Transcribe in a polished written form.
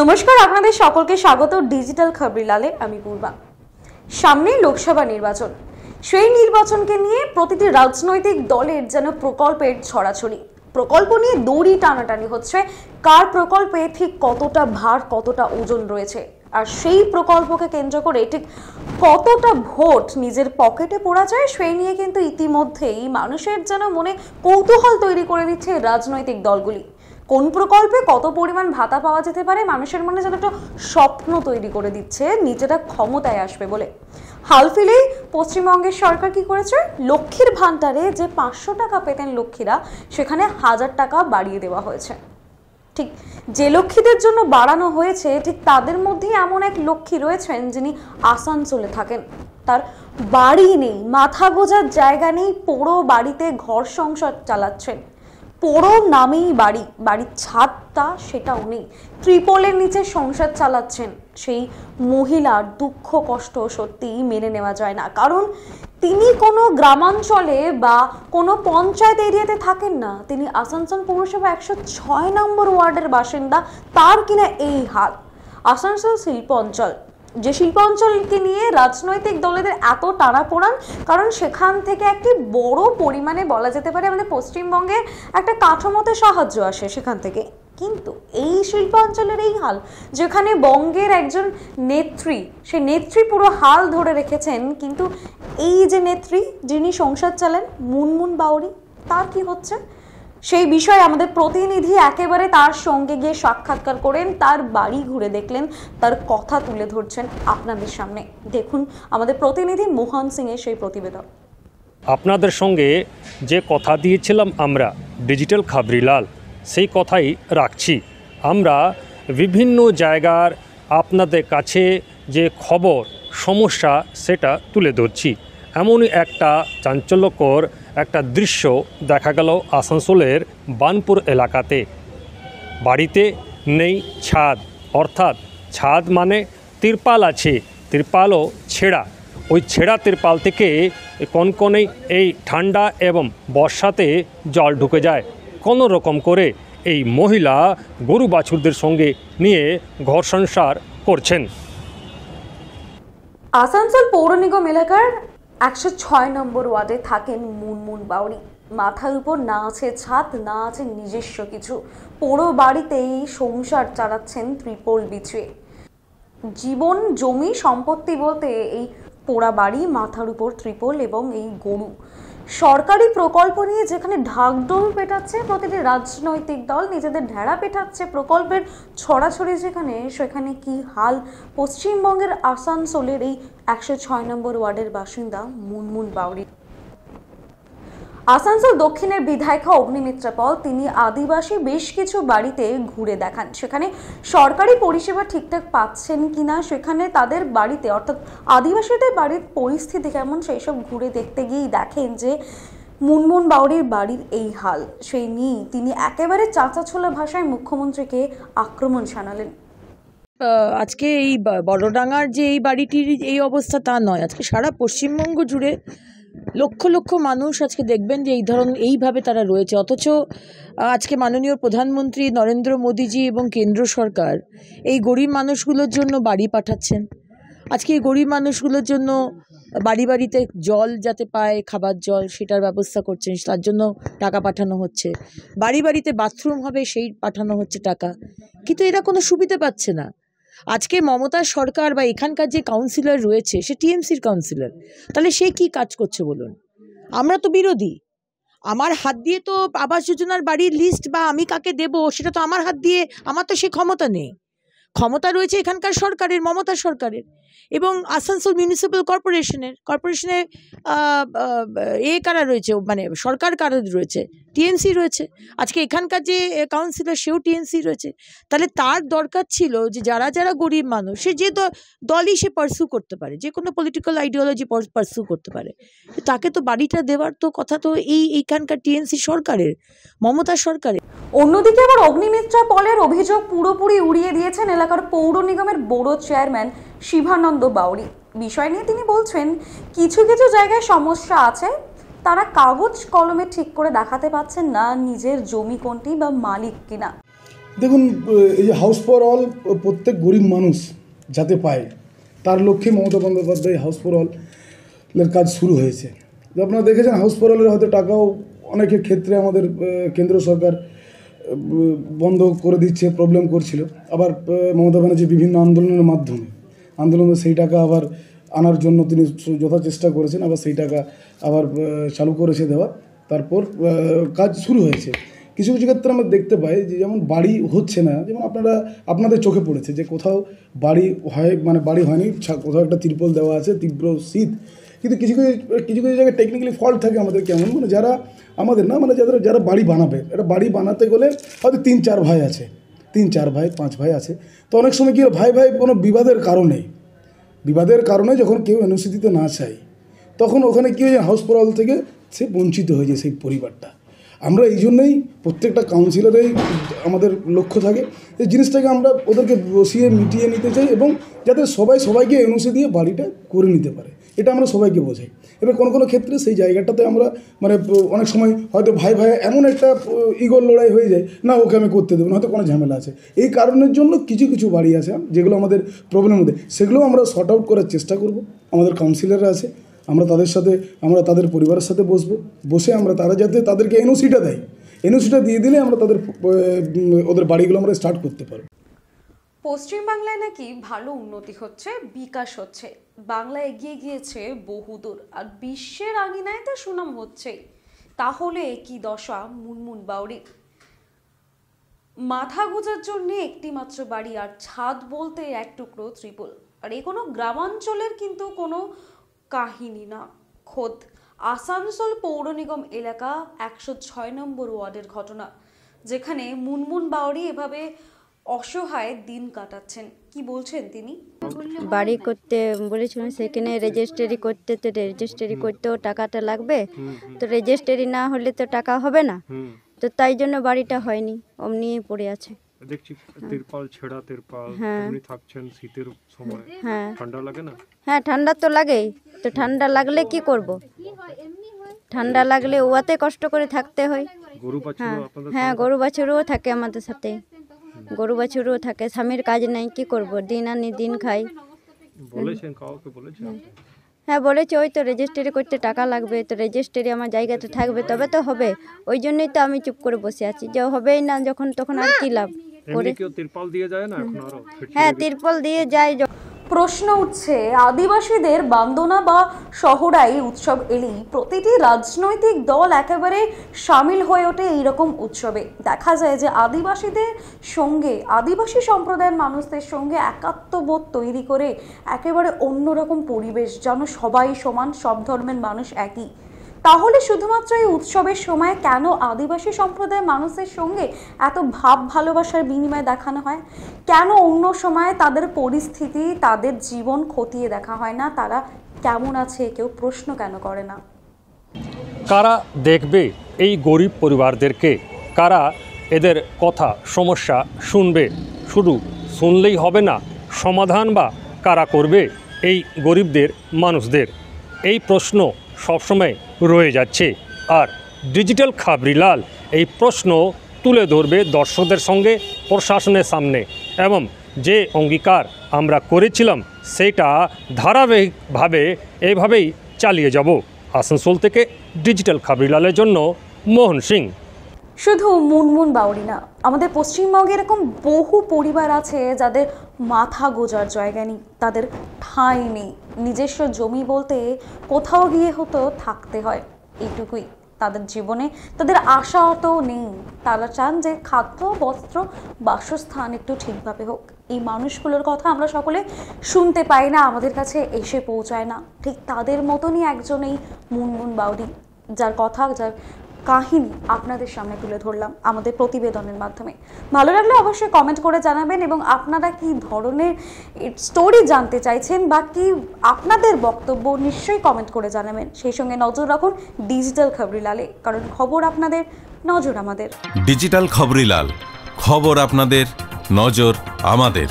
নমস্কার, আপনাদের সকলকে স্বাগত ডিজিটাল খবরিলালে। আমি পূর্বা। সামনে লোকসভা নির্বাচন, সেই নির্বাচনকে নিয়ে প্রতিটি রাজনৈতিক দলের যেন প্রকল্পের ছড়াছড়ি, প্রকল্প নিয়ে দড়ি টানাটানি হচ্ছে। কার প্রকল্পে ঠিক কতটা ভার, কতটা ওজন রয়েছে, আর সেই প্রকল্পকে কেন্দ্র করে ঠিক কতটা ভোট নিজের পকেটে পড়া যায়, সেই নিয়ে কিন্তু ইতিমধ্যেই মানুষের যেন মনে কৌতূহল তৈরি করে দিচ্ছে রাজনৈতিক দলগুলি। কোন প্রকল্পে কত পরিমাণ ভাতা পাওয়া যেতে পারে, মানুষের মনে যেন একটা স্বপ্ন তৈরি করে দিচ্ছে নিজেরা ক্ষমতায় আসবে বলে। হাল ফিলেই পশ্চিমবঙ্গের সরকার কি করেছে, লক্ষ্মীর ভান্ডারে যে 500 টাকা পেতেন লক্ষ্মীরা, সেখানে 1000 টাকা বাড়িয়ে দেওয়া হয়েছে। ঠিক যে লক্ষ্মীদের জন্য বাড়ানো হয়েছে, ঠিক তাদের মধ্যেই এমন এক লক্ষ্মী রয়েছেন যিনি আসানসোলে থাকেন। তার বাড়ি নেই, মাথা গোজার জায়গা নেই, পুরো বাড়িতে ঘর সংসার চালাচ্ছেন। পুরো নামেই বাড়ি, বাড়ির ছাদটা সেটাও নেই, ত্রিপলের নিচে সংসার চালাচ্ছেন। সেই মহিলার দুঃখ কষ্ট সত্যিই মেনে নেওয়া যায় না, কারণ তিনি কোনো গ্রামাঞ্চলে বা কোনো পঞ্চায়েত এরিয়াতে থাকেন না, তিনি আসানসোল পৌরসভা 106 নম্বর ওয়ার্ডের বাসিন্দা। তার কিনা এই হাল। আসানসোল শিল্প অঞ্চল, যে শিল্প অঞ্চলকে নিয়ে রাজনৈতিক দলেদের এত টানাপোড়ান, কারণ সেখান থেকে একটি বড় পরিমাণে বলা যেতে পারে আমাদের পশ্চিমবঙ্গের একটা কাঠামোতে সাহায্য আসে সেখান থেকে। কিন্তু এই শিল্পাঞ্চলের এই হাল, যেখানে বঙ্গের একজন নেত্রী, সে নেত্রী পুরো হাল ধরে রেখেছেন, কিন্তু এই যে নেত্রী যিনি সংসার চালান, মুনমুন বাউরি, তার কি হচ্ছে সেই বিষয়ে আমাদের প্রতিনিধি একেবারে তার সঙ্গে গিয়ে সাক্ষাৎকার করেন, তার বাড়ি ঘুরে দেখলেন, তার কথা তুলে ধরছেন আপনাদের সামনে। দেখুন আমাদের প্রতিনিধি মোহন সিং এর সেই প্রতিবেদন। আপনাদের সঙ্গে যে কথা দিয়েছিলাম আমরা ডিজিটাল খবরিলাল, সেই কথাই রাখছি। আমরা বিভিন্ন জায়গার আপনাদের কাছে যে খবর, সমস্যা, সেটা তুলে ধরছি। এমনই একটা চাঞ্চল্যকর একটা দৃশ্য দেখা গেল আসানসোলের বার্নপুর এলাকাতে। বাড়িতে নেই ছাদ, অর্থাৎ ছাদ মানে তিরপাল আছে, তিরপালও ছেঁড়া। ওই ছেঁড়া তিরপাল থেকে কনকনে এই ঠান্ডা এবং বর্ষাতে জল ঢুকে যায়। কোনো রকম করে এই মহিলা গরু বাছুরদের সঙ্গে নিয়ে ঘর সংসার করছেন। আসানসোল পৌর নিগম এলাকার 106 নম্বর ওয়ার্ডে থাকেন মুনমুন বাউরি। মাথার উপর না আছে ছাদ, না আছে নিজস্ব কিছু, পুরো বাড়িতেই সংসার চালাচ্ছেন ত্রিপল বিছিয়ে। জীবন, জমি, সম্পত্তি বলতে এই পোড়া বাড়ি, মাথার উপর ত্রিপল এবং এই গরু। সরকারি প্রকল্প নিয়ে যেখানে ঢাকঢোল পেটাচ্ছে প্রতিটি রাজনৈতিক দল, নিজেদের ঢেড়া পেটাচ্ছে প্রকল্পের ছড়াছড়ি যেখানে, সেখানে কি হাল পশ্চিমবঙ্গের আসানসোলের এই 106 নম্বর ওয়ার্ডের বাসিন্দা মুনমুন বাউরি। আসানসোল দক্ষিণের বিধায়িকা অগ্নিমিত্রা পল, তিনি আদিবাসী বেশ কিছু বাড়িতে ঘুরে দেখান, সেখানে সরকারি পরিষেবা ঠিকঠাক পাচ্ছেন কিনা, সেখানে তাদের বাড়িতে অর্থাৎ আদিবাসীদের বাড়ির পরিস্থিতি কেমন, সেই সব ঘুরে দেখতে গিয়েই দেখেন যে মুনমুন বাউরির বাড়ির এই হাল। সেই নিয়ে তিনি একেবারে চাঁচাছোলা ভাষায় মুখ্যমন্ত্রীকে আক্রমণ শানালেন। আজকে এই বড়ডাঙ্গার যে এই বাড়িটির এই অবস্থা তা নয়, আজকে সারা পশ্চিমবঙ্গ জুড়ে লক্ষ লক্ষ মানুষ আজকে দেখবেন যে এই ধরনের এইভাবে তারা রয়েছে। অথচ আজকে মাননীয় প্রধানমন্ত্রী নরেন্দ্র মোদীজি এবং কেন্দ্র সরকার এই গরিব মানুষগুলোর জন্য বাড়ি পাঠাচ্ছেন। আজকে এই গরিব মানুষগুলোর জন্য বাড়ি বাড়িতে জল যাতে পায়, খাবার জল, সেটার ব্যবস্থা করছেন, তার জন্য টাকা পাঠানো হচ্ছে। বাড়ি বাড়িতে বাথরুম হবে, সেই পাঠানো হচ্ছে টাকা, কিন্তু এরা কোনো সুবিধা পাচ্ছে না। আজকে মমতা সরকার বা এখানকার যে কাউন্সিলর রয়েছে, সে টিএমসির কাউন্সিলর, তাহলে সে কি কাজ করছে বলুন? আমরা তো বিরোধী। আমার হাত দিয়ে তো আবাস যোজনার বাড়ির লিস্ট বা আমি কাকে দেব সেটা তো আমার হাত দিয়ে, আমার তো সে ক্ষমতা নেই। ক্ষমতা রয়েছে এখানকার সরকারের, মমতা সরকারের এবং আসানসোল মিউনিসিপ্যাল কর্পোরেশনে কারা রয়েছে, মানে সরকার কারা রয়েছে, টিএমসি রয়েছে। আজকে এখানকার যে কাউন্সিলর, সেও টিএমসি রয়েছে। তাহলে তার দরকার ছিল যে যারা যারা গরিব মানুষ, সে যে দলই সে পার্সু করতে পারে, যে কোনো পলিটিক্যাল আইডিওলজি পার্সু করতে পারে, তাকে তো বাড়িটা দেওয়ার তো কথা তো এইখানকার টিএমসি সরকারের, মমতা সরকারের। অন্যদিকে আবার অগ্নিমিত্রা পলের অভিযোগ পুরোপুরি উড়িয়ে দিয়েছেন এলাকার পৌর নিগমের বড় চেয়ারম্যান শিবানন্দ বাউরি। বিষয় নিয়ে তিনি বলছেন, কিছু কিছু জায়গায় সমস্যা আছে, তারা কাগজ কলমে ঠিক করে দেখাতে পাচ্ছেন না নিজের জমি কোনটি বা মালিক কিনা। দেখুন, এই যে হাউস ফর অল প্রত্যেক গরিব মানুষ যাতে পায় তার লক্ষ্যে মমতা বন্দ্যোপাধ্যায় হাউস ফর অলের কাজ শুরু হয়েছে। আপনারা দেখেছেন হাউস ফর অলের হয়তো টাকাও অনেকের ক্ষেত্রে আমাদের কেন্দ্র সরকার বন্ধ করে দিচ্ছে, প্রবলেম করছিল। আবার মমতা ব্যানার্জি বিভিন্ন আন্দোলনের মাধ্যমে সেই টাকা আবার আনার জন্য তিনি যথাচেষ্টা করেছেন, আবার সেই টাকা আবার চালু করেছে দেওয়া। তারপর কাজ শুরু হয়েছে। কিছু কিছু ক্ষেত্রে আমরা দেখতে পাই যে যেমন বাড়ি হচ্ছে না, যেমন আপনাদের চোখে পড়েছে যে কোথাও বাড়ি হয়, মানে বাড়ি হয়নি, কোথাও একটা তিরপল দেওয়া আছে, তীব্র শীত। কিন্তু কিছু কিছু জায়গায় টেকনিক্যালি ফল্ট থাকে আমাদের, কেমন মানে যারা আমাদের না মানে যারা বাড়ি বানাবে, একটা বাড়ি বানাতে গেলে হয়তো 3-4 ভাই আছে, 3-4 ভাই 5 ভাই আছে। তো অনেক সময় কী ভাই কোনো বিবাদের কারণে যখন কেউ এনওসি দিতে না চায়, তখন ওখানে কী হয়ে যায়, হাউস ফর অল থেকে সে বঞ্চিত হয়ে যায় সেই পরিবারটা। আমরা এই জন্যই প্রত্যেকটা কাউন্সিলরেই আমাদের লক্ষ্য থাকে এই জিনিসটাকে আমরা ওদেরকে বসিয়ে মিটিয়ে নিতে চাই, এবং যাতে সবাইকে এনওসি দিয়ে বাড়িটা করে নিতে পারে, এটা আমরা সবাইকে বোঝাই। এবার কোনো ক্ষেত্রে সেই জায়গাটাতে আমরা মানে অনেক সময় হয়তো ভাই এমন একটা ইগোর লড়াই হয়ে যায়, না ওকে আমি করতে দেবো না, হয়তো কোনো ঝামেলা আছে। এই কারণের জন্য কিছু বাড়ি আছে যেগুলো আমাদের প্রবলেম হতে, সেগুলো আমরা শর্ট আউট করার চেষ্টা করব। আমাদের কাউন্সিলররা আছে, আমরা তাদের পরিবারের সাথে বসে তারা যাতে তাদেরকে এনওসিটা দেয়, এনওসিটা দিয়ে দিলে আমরা ওদের বাড়িগুলো আমরা স্টার্ট করতে পারবো। পশ্চিমবাংলায় নাকি ভালো উন্নতি হচ্ছে, বিকাশ হচ্ছে, বাংলা এগিয়ে গিয়েছে বহুদূর, আর বিশ্বের আঙিনায় তো সুনাম হচ্ছেই। তাহলে কি দশা মুনমুন বাউরির? মাথা গোজার জন্য একটি মাত্র বাড়ি, আর ছাদ বলতে এক টুকরো ত্রিপল। আর এ কোনো গ্রামাঞ্চলের কিন্তু কোনো কাহিনী না, খোদ আসানসোল পৌর নিগম এলাকা 106 নম্বর ওয়ার্ডের ঘটনা, যেখানে মুনমুন বাউরি এভাবে অসহায় দিন কাটাচ্ছেন। কি বলছেন তিনি? বাড়ি করতে বলেছিলাম, সেখানে রেজিস্ট্রি করতে, তো রেজিস্ট্রি করতেও টাকাটা লাগবে, তো রেজিস্ট্রি না হলে তো টাকা হবে না, তো তাই জন্য বাড়িটা হয়নি, অমনি পড়ে আছে। দেখছি তিরপাল ছেঁড়া তিরপাল, এমনি থাকছেন শীতের সময়, ঠান্ডা লাগে না? হ্যাঁ, ঠান্ডা তো লাগেই। তো ঠান্ডা লাগলে কি করব? ঠান্ডা লাগলে ওয়াতে কষ্ট করে থাকতে হয়। গরু বাছুর আপনাদের? হ্যাঁ, গরু বাছুরও থাকে আমাদের সাথে, গরু বাছুরও থাকে। স্বামীর কাজ নাই, কি করব? দিন আনি দিন খাই। বলেছেন, কাউকে বলেছেন? হ্যাঁ বলেছে, ওই তো রেজিস্ট্রি করতে টাকা লাগবে, তো রেজিস্ট্রি আমার জায়গাতে থাকবে তবে তো হবে। ওই জন্যই তো আমি চুপ করে বসে আছি, যে হবেই না যখন, তখন আর কি লাভ করে। তিরপাল দিয়ে যায় না এখন আরো? হ্যাঁ, তিরপল দিয়ে যায়। প্রশ্ন উঠছে, আদিবাসীদের বান্দনা বা শহরাই উৎসব এলেই প্রতিটি রাজনৈতিক দল একেবারে সামিল হয়ে ওঠে এইরকম উৎসবে। দেখা যায় যে আদিবাসীদের সঙ্গে, আদিবাসী সম্প্রদায়ের মানুষদের সঙ্গে একাত্মবোধ তৈরি করে একেবারে অন্যরকম পরিবেশ, যেন সবাই সমান, সব ধর্মের মানুষ একই। তাহলে শুধুমাত্র এই উৎসবের সময় কেন আদিবাসী সম্প্রদায়ের মানুষের সঙ্গে এত ভালোবাসার বিনিময় দেখানো হয়? কেন অন্য সময় তাদের পরিস্থিতি, তাদের জীবন খতিয়ে দেখা হয় না? তারা কেমন আছে কেউ প্রশ্ন কেন করে না? কারা দেখবে এই গরিব পরিবারদেরকে? কারা এদের কথা, সমস্যা শুনবে? শুধু শুনলেই হবে না, সমাধান বা কারা করবে এই গরিবদের মানুষদের? এই প্রশ্ন সবসময় রয়ে যাচ্ছে। আর ডিজিটাল খবরিলাল এই প্রশ্ন তুলে ধরবে দর্শকদের সঙ্গে, প্রশাসনের সামনে, এবং যে অঙ্গীকার আমরা করেছিলাম সেটা ধারাবাহিকভাবে এইভাবেই চালিয়ে যাব। আসানসোল থেকে ডিজিটাল খবরিলালের জন্য মোহন সিং। শুধু মুনমুন বাউরি না, আমাদের পশ্চিমবঙ্গে এরকম বহু পরিবার আছে যাদের মাথা গোজার জায়গা নেই, তাদের ঠাঁই নেই, নিজস্ব জমি বলতে কোথাও গিয়ে হতো থাকতে হয়, এইটুকুই তাদের জীবনে। তাদের আশাও নেই, তারা চান যে খাদ্য, বস্ত্র, বাসস্থান একটু ঠিকভাবে হোক। এই মানুষগুলোর কথা আমরা সকলে শুনতে পাই না, আমাদের কাছে এসে পৌঁছায় না। ঠিক তাদের মতনই একজন এই মুনমুন বাউরি, যার কথা, যার কাহিনী আপনাদের সামনে তুলে ধরলাম আমাদের প্রতিবেদনের মাধ্যমে। ভালো লাগলে অবশ্যই কমেন্ট করে জানাবেন, এবং আপনারা কি ধরনের স্টোরি জানতে চাইছেন বা কি আপনাদের বক্তব্য নিশ্চয়ই কমেন্ট করে জানাবেন। সেই সঙ্গে নজর রাখুন ডিজিটাল খবরিলালে, কারণ খবর আপনাদের, নজর আমাদের। ডিজিটাল খবরিলাল, খবর আপনাদের, নজর আমাদের।